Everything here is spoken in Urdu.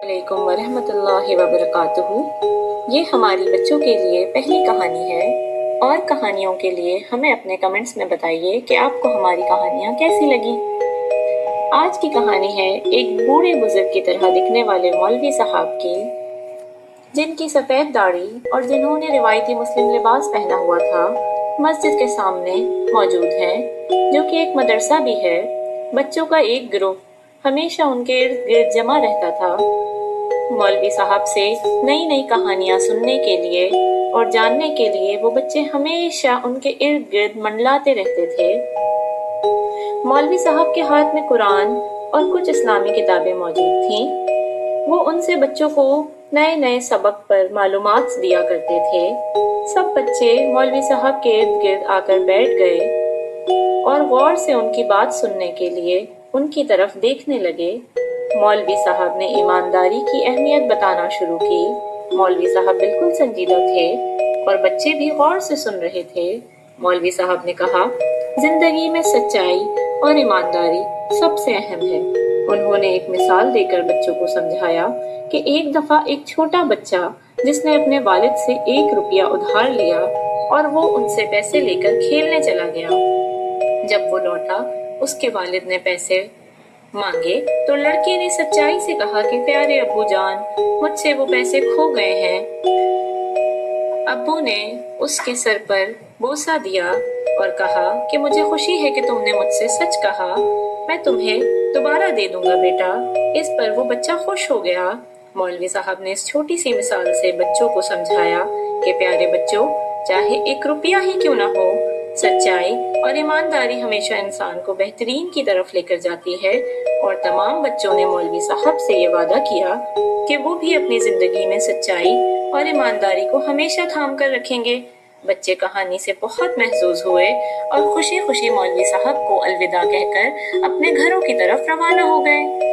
علیکم ورحمۃ اللہ وبرکاتہ۔ یہ ہماری بچوں کے لیے پہلی کہانی ہے، اور کہانیوں کے لیے ہمیں اپنے کمنٹس میں بتائیے کہ آپ کو ہماری کہانیاں کیسی لگیں۔ آج کی کہانی ہے ایک بوڑھے بزرگ کی طرح دکھنے والے مولوی صاحب کی، جن کی سفید داڑھی اور جنہوں نے روایتی مسلم لباس پہنا ہوا تھا، مسجد کے سامنے موجود ہیں، جو کہ ایک مدرسہ بھی ہے۔ بچوں کا ایک گروہ ہمیشہ ان کے ارد گرد جمع رہتا تھا۔ مولوی صاحب سے نئی نئی کہانیاں سننے کے لیے اور جاننے کے لیے وہ بچے ہمیشہ ان کے ارد گرد منڈلاتے رہتے تھے۔ مولوی صاحب کے ہاتھ میں قرآن اور کچھ اسلامی کتابیں موجود تھیں۔ وہ ان سے بچوں کو نئے نئے سبق پر معلومات دیا کرتے تھے۔ سب بچے مولوی صاحب کے ارد گرد آ کر بیٹھ گئے اور غور سے ان کی بات سننے کے لیے ان کی طرف دیکھنے لگے۔ مولوی صاحب نے ایمانداری کی اہمیت بتانا شروع کی۔ مولوی صاحب بالکل سنجیدہ تھے اور بچے بھی غور سے سن رہے تھے۔ مولوی صاحب نے کہا، زندگی میں سچائی اور ایمانداری سب سے اہم ہے۔ انہوں نے ایک مثال دے کر بچوں کو سمجھایا کہ ایک دفعہ ایک چھوٹا بچہ جس نے اپنے والد سے 1 روپیہ ادھار لیا اور وہ ان سے پیسے لے کر کھیلنے چلا گیا۔ جب وہ لوٹا، اس کے والد نے پیسے مانگے تو لڑکے نے سچائی سے کہا کہ پیارے ابو جان، مجھ سے وہ پیسے کھو گئے ہیں۔ ابو نے اس کے سر پر بوسہ دیا اور کہا کہ مجھے خوشی ہے کہ تم نے مجھ سے سچ کہا، میں تمہیں دوبارہ دے دوں گا بیٹا۔ اس پر وہ بچہ خوش ہو گیا۔ مولوی صاحب نے اس چھوٹی سی مثال سے بچوں کو سمجھایا کہ پیارے بچوں، چاہے 1 روپیہ ہی کیوں نہ ہو، سچائی اور ایمانداری ہمیشہ انسان کو بہترین کی طرف لے کر جاتی ہے۔ اور تمام بچوں نے مولوی صاحب سے یہ وعدہ کیا کہ وہ بھی اپنی زندگی میں سچائی اور ایمانداری کو ہمیشہ تھام کر رکھیں گے۔ بچے کہانی سے بہت محظوظ ہوئے اور خوشی خوشی مولوی صاحب کو الوداع کہہ کر اپنے گھروں کی طرف روانہ ہو گئے۔